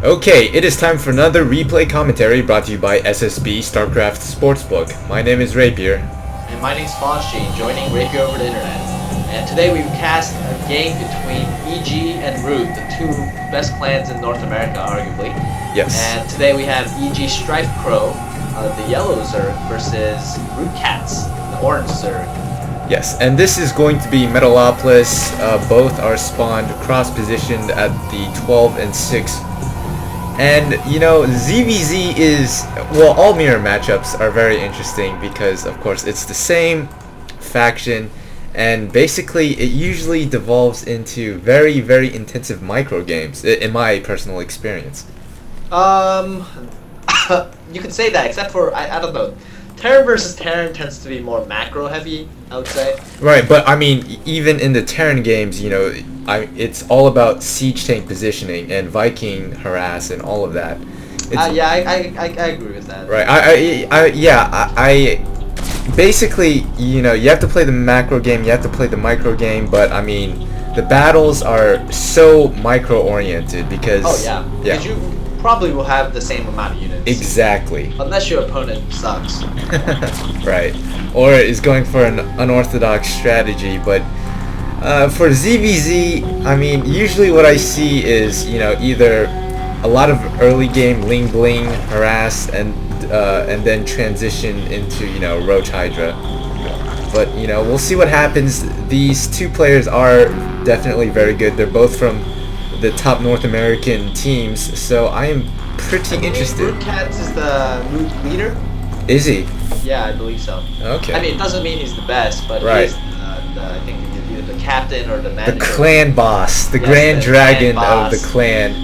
Okay, it is time for another replay commentary brought to you by SSB StarCraft Sportsbook. My name is Rapier. And my name's Fonchi, joining Rapier over the internet. And today we've cast a game between EG and Root, the two best clans in North America, arguably. Yes. And today we have EG Strife Crow, the yellow Zerg, versus Root Cats, the orange Zerg. Yes, and this is going to be Metalopolis. Both are spawned cross-positioned at the 12 and 6. And, you know, ZVZ is, well, all mirror matchups are very interesting because, of course, it's the same faction, and basically it usually devolves into very, very intensive micro games, in my personal experience. You could say that, except for, I don't know, Terran versus Terran tends to be more macro heavy, I would say. Right, but I mean, even in the Terran games, you know, it's all about siege tank positioning and Viking harass and all of that. Yeah, I agree with that. Right, I basically, you know, you have to play the macro game, you have to play the micro game, but I mean, the battles are so micro oriented because. Oh yeah, because you probably will have the same amount of units. Exactly. Unless your opponent sucks. Right. Or is going for an unorthodox strategy, but for ZVZ, I mean, usually what I see is, you know, either a lot of early game Ling Bling harass and then transition into, you know, Roach Hydra. But, you know, we'll see what happens. These two players are definitely very good. They're both from the top North American teams, so I am pretty interested. Root Cats is the Root leader? Is he? Yeah, I believe so. Okay. I mean, it doesn't mean he's the best, but right. He's I think either the captain or the manager. The clan boss, the yes, grand dragon of the clan.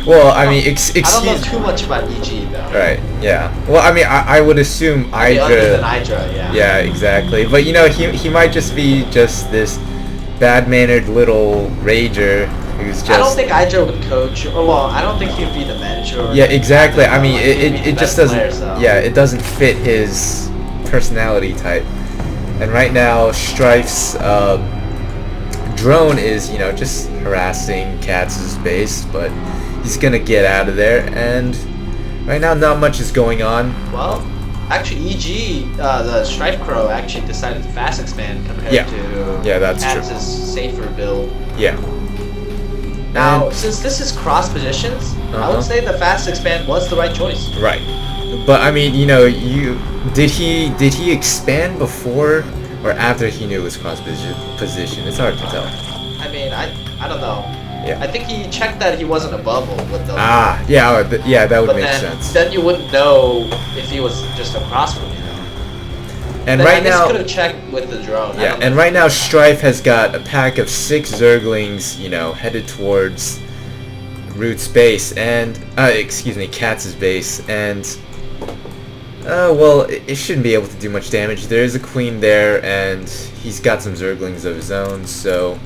Well, I mean, excuse. I don't know too much about EG though. Right. Yeah. Well, I mean, I would assume Hydra. Other than Hydra, yeah. Yeah, exactly. But you know, he might just be just this bad-mannered little rager who's just. I don't think Hydra would coach. Or well, I don't think he'd be the manager. Yeah, exactly. I mean, it just doesn't. Player, so. Yeah, it doesn't fit his personality type. And right now, Strife's drone is, you know, just harassing Katz's base, but he's gonna get out of there. And right now, not much is going on. Well, actually, EG, the Strife Crow, actually decided to fast expand compared to that's Katz's safer build. Yeah. Now, since this is cross positions, I would say the fast expand was the right choice. Right. But I mean, you know, did he expand before or after he knew it was cross position? It's hard to tell. I mean, I don't know. Yeah. I think he checked that he wasn't a bubble with the. Yeah, that would make sense. Then you wouldn't know if he was just a cross one, you know. And then right now, could have checked with the drone. Yeah, and right now Strife has got a pack of 6 Zerglings, you know, headed towards Root's base and excuse me, Katz's base, and well, it shouldn't be able to do much damage. There is a queen there, and he's got some Zerglings of his own, so.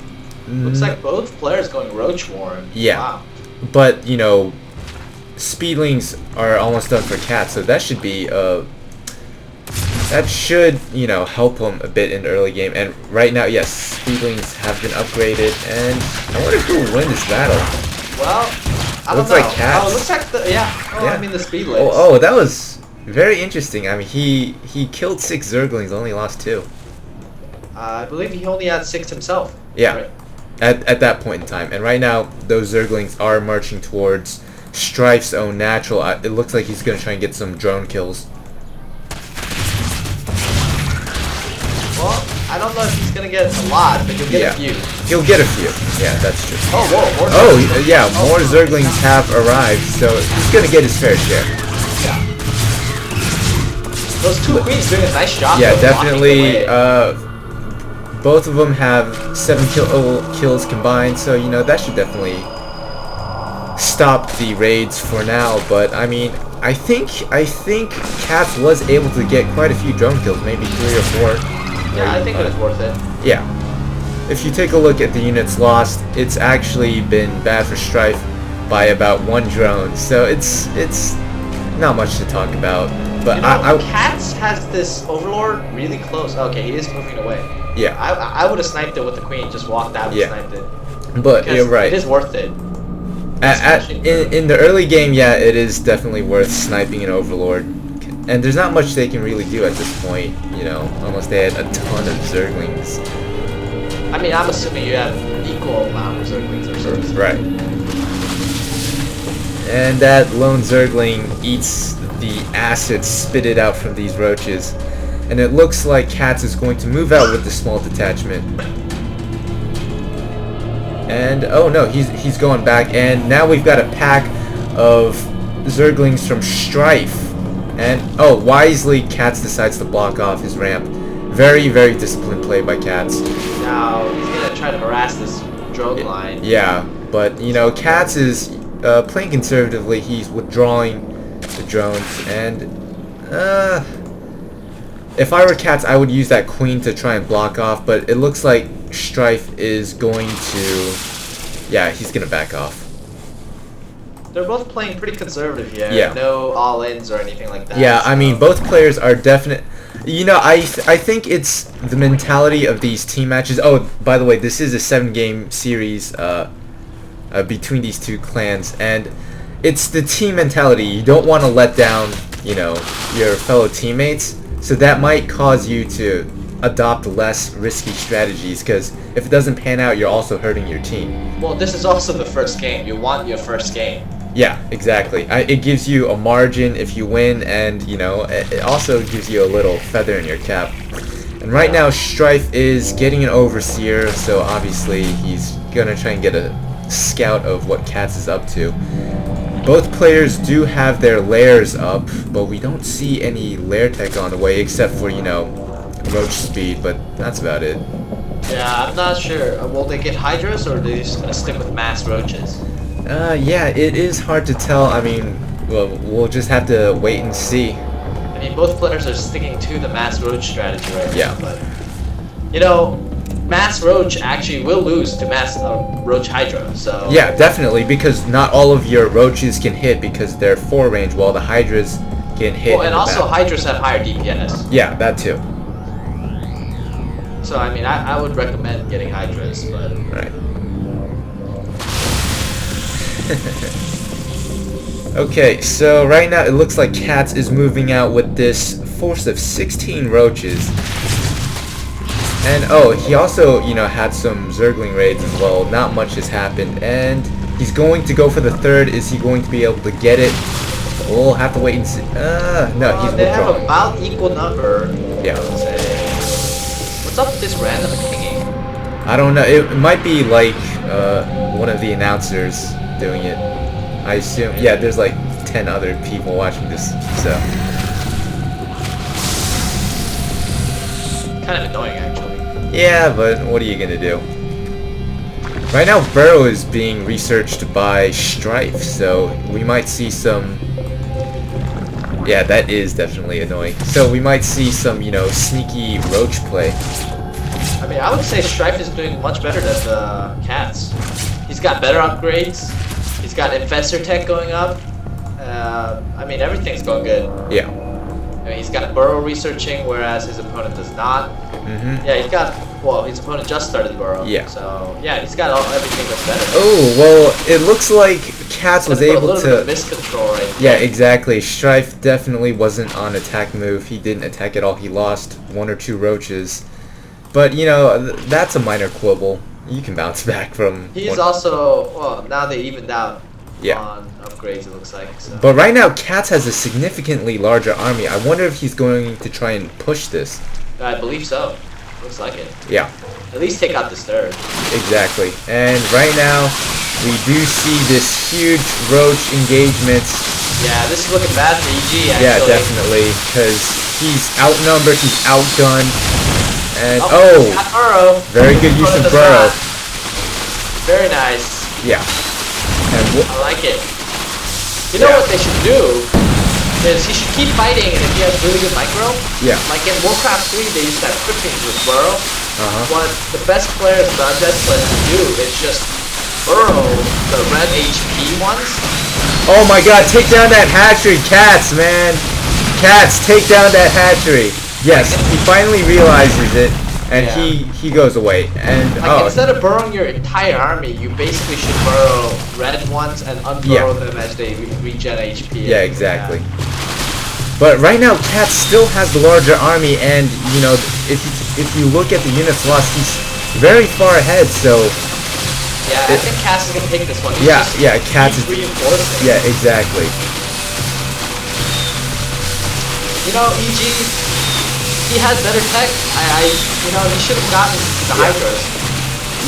Looks like both players going Roach Warren. Yeah. Wow. But, you know, Speedlings are almost done for Cat, so that should be, that should, you know, help him a bit in the early game. And right now, yes, Speedlings have been upgraded, and I wonder who will win this battle. Well, I don't looks know. like Cat. Oh, it looks like the, I mean the Speedlings. Oh, that was very interesting. I mean, he killed 6 Zerglings, only lost 2. I believe he only had 6 himself. Yeah. Right? At that point in time. And right now, those Zerglings are marching towards Strife's own natural. It looks like he's going to try and get some drone kills. Well, I don't know if he's going to get a lot, but he'll get a few. He'll get a few. Yeah, that's true. Oh, whoa. More Zerglings have arrived, so he's going to get his fair share. Yeah. Those 2 queens doing a nice job. Yeah, definitely. Both of them have 7 kills combined, so, you know, that should definitely stop the raids for now. But I mean, I think Katz was able to get quite a few drone kills, maybe 3 or 4. Yeah, I think it was worth it. Yeah. If you take a look at the units lost, it's actually been bad for Strife by about 1 drone, so it's not much to talk about. But you know, Katz has this Overlord really close. Okay, he is moving away. Yeah. I would have sniped it with the queen, just walked out and sniped it. But you're right. It is worth it. In the early game, yeah, it is definitely worth sniping an Overlord. And there's not much they can really do at this point, you know, unless they had a ton of Zerglings. I mean, I'm assuming you have equal amount of Zerglings or something. Right. And that lone Zergling eats the acid spitted out from these roaches. And it looks like Cats is going to move out with the small detachment. And, oh no, he's going back. And now we've got a pack of Zerglings from Strife. And, oh, wisely, Cats decides to block off his ramp. Very, very disciplined play by Cats. Now, he's going to try to harass this drone line. Yeah, but, you know, Cats is playing conservatively. He's withdrawing the drones. And, if I were Cats, I would use that Queen to try and block off. But it looks like Strife is going to... Yeah, he's going to back off. They're both playing pretty conservative here. Yeah. No all-ins or anything like that. Yeah, so. I mean, both players are definite. You know, I think it's the mentality of these team matches. Oh, by the way, this is a 7-game series between these two clans, and it's the team mentality. You don't want to let down, you know, your fellow teammates, so that might cause you to adopt less risky strategies, because if it doesn't pan out, you're also hurting your team. Well, this is also the first game. You want your first game. Yeah, exactly. It gives you a margin if you win, and, you know, it also gives you a little feather in your cap. And right now, Strife is getting an Overseer, so obviously he's gonna try and get a scout of what Cats is up to. Both players do have their lairs up, but we don't see any lair tech on the way, except for, you know, roach speed, but that's about it. Yeah, I'm not sure. Will they get Hydras, or are they just gonna stick with mass roaches? Yeah, it is hard to tell. I mean, well, we'll just have to wait and see. I mean, both players are sticking to the mass roach strategy right yeah. now, but, you know, mass roach actually will lose to mass roach Hydra, so... Yeah, definitely, because not all of your roaches can hit because they're 4 range, while the Hydras can hit. Well, and also Hydras have higher DPS. Yeah, that too. So, I mean, I would recommend getting Hydras, but... Right. Okay, so right now it looks like Cats is moving out with this force of 16 roaches. And oh, he also, you know, had some Zergling raids as well. Not much has happened, and he's going to go for the third. Is he going to be able to get it? We'll have to wait and see. No, he's they withdrawing. have about equal number. Yeah. What's up with this random pinging? I don't know. It might be like one of the announcers doing it. I assume. Yeah, there's like 10 other people watching this, so. Kind of annoying, actually. Yeah, but what are you gonna do? Right now, Burrow is being researched by Strife, so we might see some... Yeah, that is definitely annoying. So we might see some, you know, sneaky roach play. I mean, I would say Strife is doing much better than the Cats. He's got better upgrades. He's got Infestor Tech going up. I mean, everything's going good. Yeah. I mean, he's got Burrow researching, whereas his opponent does not. Mm-hmm. Yeah, he's got... Well, his opponent just started Burrow. Yeah. So, yeah, he's got everything that's better. Oh, well, it looks like Cats was able a little to... bit of miscontrol right Yeah, exactly. Strife definitely wasn't on attack move. He didn't attack at all. He lost 1 or 2 roaches. But, you know, that's a minor quibble. You can bounce back from... He's also... Well, now they evened out yeah. on upgrades, it looks like. So. But right now, Cats has a significantly larger army. I wonder if he's going to try and push this. I believe so. Looks like it. Yeah. At least take out this third. Exactly. And right now, we do see this huge roach engagement. Yeah, this is looking bad for EG, actually. Yeah, definitely. Because he's outnumbered, he's outgunned. And, got Burrow. Very good use of Burrow. Very nice. Yeah. And I like it. You know what they should do? Is he should keep fighting, and if he has really good micro, yeah. Like in Warcraft 3, they used to have Cryptings with Burrow. What the best players, the undead players, do is just Burrow the red HP ones. Oh my god, take down that hatchery, Cats, man! Cats, take down that hatchery! Yes, he finally realizes it. and Yeah. he goes away. And Like instead of burrowing your entire army, you basically should burrow red ones and unburrow them as they regen HP. Yeah, exactly. But right now, Cat still has the larger army, and you know, if you look at the units lost, he's very far ahead. So yeah, I think Cass is gonna take this one. He's yeah, Cat is reinforcing. Yeah, exactly. You know, EG, he has better tech. You know, he should have gotten the Hydras.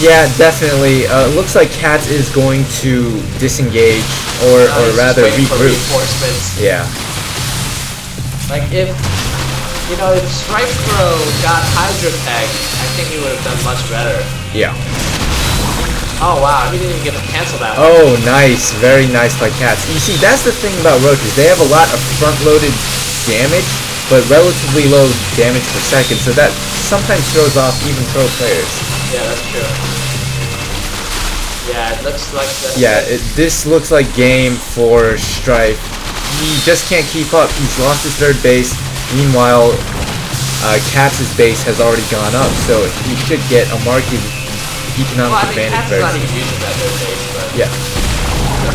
Yeah, definitely. Looks like Cat is going to disengage, or rather regroup. Reinforcements. Yeah. Like if Strife Bro got Hydra tech, I think he would have done much better. Yeah. Oh wow, he didn't even get to cancel that one. Oh, nice. Very nice by Cats. You see, that's the thing about roaches. They have a lot of front-loaded damage, but relatively low damage per second, so that sometimes throws off even pro players. Yeah, that's true. Yeah, it looks like that. Yeah, this looks like game for Strife. He just can't keep up. He's lost his third base. Meanwhile, Cats' base has already gone up, so he should get a marked economic advantage Cats very is not soon. even using that third base, but Yeah.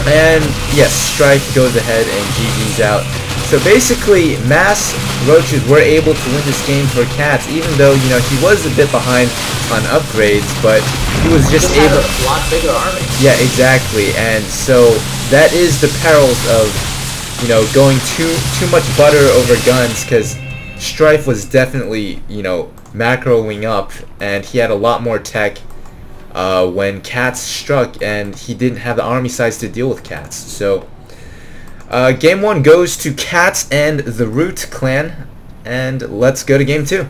And yes, Strife goes ahead and GG's out. So basically, mass roaches were able to win this game for Cats, even though, you know, he was a bit behind on upgrades, but he was just able. Had a lot bigger army. Yeah, exactly. And so that is the perils of, you know, going too much butter over guns, because Strife was definitely, you know, macroing up, and he had a lot more tech when Cats struck, and he didn't have the army size to deal with Cats. So game 1 goes to Cats and the Root clan, and let's go to game 2.